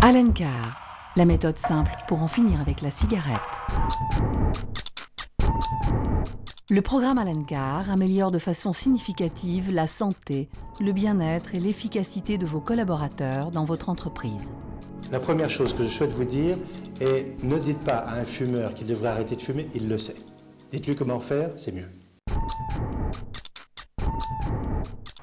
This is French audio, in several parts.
Allen Carr, la méthode simple pour en finir avec la cigarette. Le programme Allen Carr améliore de façon significative la santé, le bien-être et l'efficacité de vos collaborateurs dans votre entreprise. La première chose que je souhaite vous dire est ne dites pas à un fumeur qu'il devrait arrêter de fumer, il le sait. Dites-lui comment faire, c'est mieux.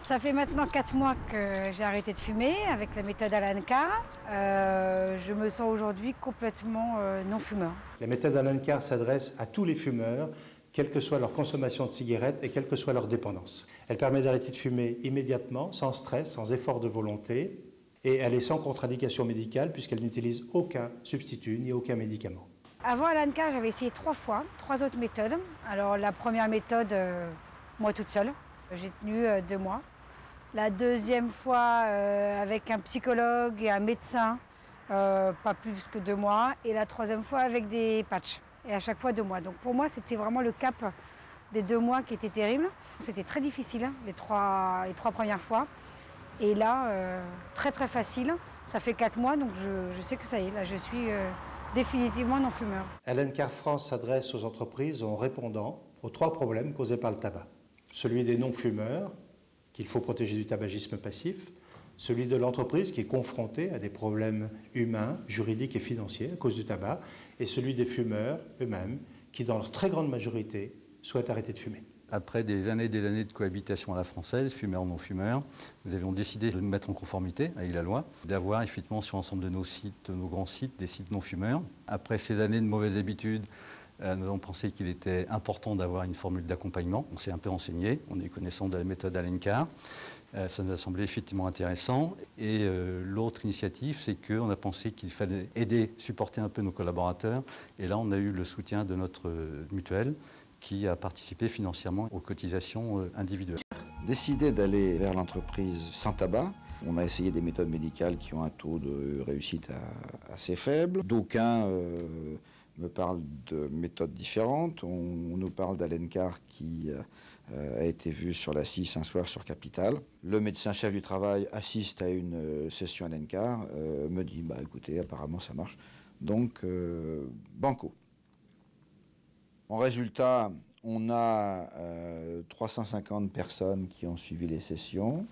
Ça fait maintenant 4 mois que j'ai arrêté de fumer avec la méthode Allen Carr. Je me sens aujourd'hui complètement non-fumeur. La méthode Allen Carr s'adresse à tous les fumeurs, quelle que soit leur consommation de cigarettes et quelle que soit leur dépendance. Elle permet d'arrêter de fumer immédiatement, sans stress, sans effort de volonté, et elle est sans contre-indication médicale puisqu'elle n'utilise aucun substitut ni aucun médicament. Avant Allen Carr, j'avais essayé 3 fois, 3 autres méthodes. Alors la première méthode, moi toute seule, j'ai tenu 2 mois. La deuxième fois avec un psychologue et un médecin, pas plus que 2 mois. Et la troisième fois avec des patchs, et à chaque fois 2 mois. Donc pour moi, c'était vraiment le cap des 2 mois qui était terrible. C'était très difficile les trois premières fois. Et là, très très facile. Ça fait 4 mois, donc je sais que ça y est, là je suis définitivement non-fumeur. Allen Carr France s'adresse aux entreprises en répondant aux 3 problèmes causés par le tabac. Celui des non-fumeurs, qu'il faut protéger du tabagisme passif, celui de l'entreprise qui est confrontée à des problèmes humains, juridiques et financiers à cause du tabac, et celui des fumeurs eux-mêmes qui, dans leur très grande majorité, souhaitent arrêter de fumer. Après des années de cohabitation à la française, fumeurs-non-fumeurs, nous avions décidé de nous mettre en conformité avec la loi, d'avoir effectivement sur l'ensemble de nos sites, nos grands sites, des sites non-fumeurs. Après ces années de mauvaises habitudes, nous avons pensé qu'il était important d'avoir une formule d'accompagnement. On s'est un peu renseigné, on est connaissant de la méthode Allen Carr. Ça nous a semblé effectivement intéressant. Et l'autre initiative, c'est qu'on a pensé qu'il fallait aider, supporter un peu nos collaborateurs. Et là, on a eu le soutien de notre mutuelle qui a participé financièrement aux cotisations individuelles. Décidé d'aller vers l'entreprise sans tabac. On a essayé des méthodes médicales qui ont un taux de réussite assez faible. D'aucuns me parlent de méthodes différentes. On nous parle d'Allen Carr qui a été vu sur la 6 un soir sur Capital. Le médecin chef du travail assiste à une session Allen Carr, me dit bah écoutez, apparemment ça marche. Donc banco. En résultat, on a 350 personnes qui ont suivi les sessions.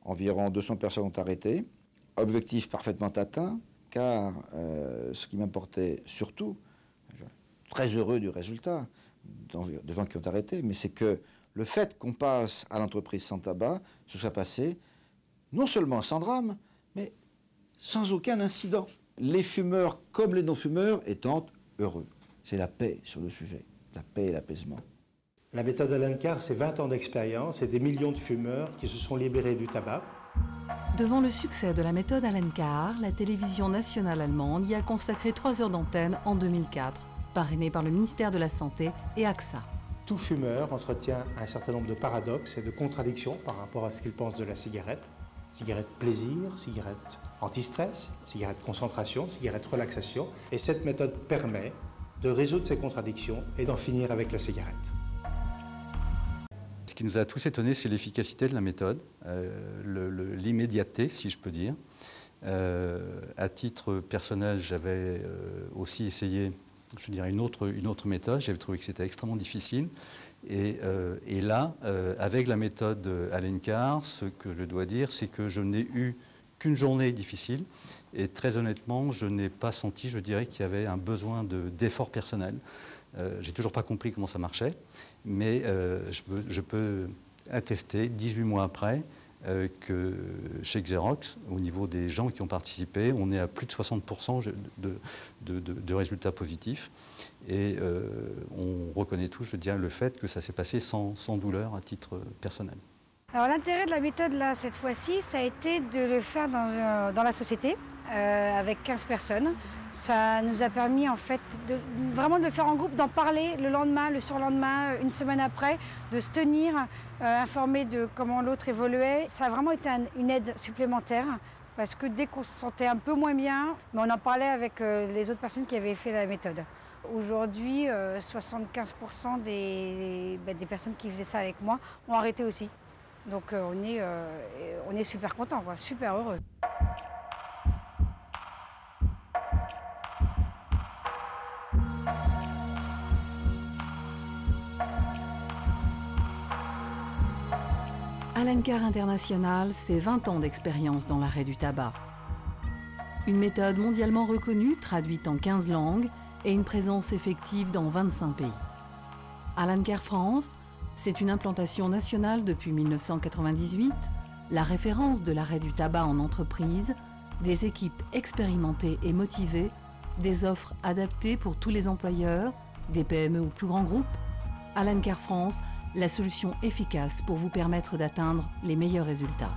Environ 200 personnes ont arrêté. Objectif parfaitement atteint, car ce qui m'importait surtout, très heureux du résultat, des gens qui ont arrêté, mais c'est que le fait qu'on passe à l'entreprise sans tabac se soit passé non seulement sans drame, mais sans aucun incident. Les fumeurs comme les non-fumeurs étant heureux. C'est la paix sur le sujet, la paix et l'apaisement. La méthode Allen Carr, c'est 20 ans d'expérience et des millions de fumeurs qui se sont libérés du tabac. Devant le succès de la méthode Allen Carr, la télévision nationale allemande y a consacré 3 heures d'antenne en 2004, parrainée par le ministère de la Santé et AXA. Tout fumeur entretient un certain nombre de paradoxes et de contradictions par rapport à ce qu'il pense de la cigarette. Cigarette plaisir, cigarette anti-stress, cigarette concentration, cigarette relaxation. Et cette méthode permet de résoudre ces contradictions et d'en finir avec la cigarette. Ce qui nous a tous étonnés, c'est l'efficacité de la méthode, l'immédiateté, si je peux dire. À titre personnel, j'avais aussi essayé, je dirais, une autre méthode. J'avais trouvé que c'était extrêmement difficile. Et là, avec la méthode Allen Carr, ce que je dois dire, c'est que je n'ai eu qu'une journée difficile. Et très honnêtement, je n'ai pas senti, je dirais, qu'il y avait un besoin d'effort personnel. J'ai toujours pas compris comment ça marchait, mais je peux attester, 18 mois après, que chez Xerox, au niveau des gens qui ont participé, on est à plus de 60% de résultats positifs. Et on reconnaît tous, je dirais, le fait que ça s'est passé sans douleur à titre personnel. Alors l'intérêt de la méthode là cette fois-ci, ça a été de le faire dans la société avec 15 personnes. Ça nous a permis en fait vraiment de le faire en groupe, d'en parler le lendemain, le surlendemain, une semaine après, de se tenir informé de comment l'autre évoluait. Ça a vraiment été une aide supplémentaire parce que dès qu'on se sentait un peu moins bien, mais on en parlait avec les autres personnes qui avaient fait la méthode. Aujourd'hui, 75% des personnes qui faisaient ça avec moi ont arrêté aussi. Donc on est super contents, super heureux. Alencar International, c'est 20 ans d'expérience dans l'arrêt du tabac. Une méthode mondialement reconnue, traduite en 15 langues et une présence effective dans 25 pays. Alencar France, c'est une implantation nationale depuis 1998, la référence de l'arrêt du tabac en entreprise, des équipes expérimentées et motivées, des offres adaptées pour tous les employeurs, des PME ou plus grands groupes. Alencar France, la solution efficace pour vous permettre d'atteindre les meilleurs résultats.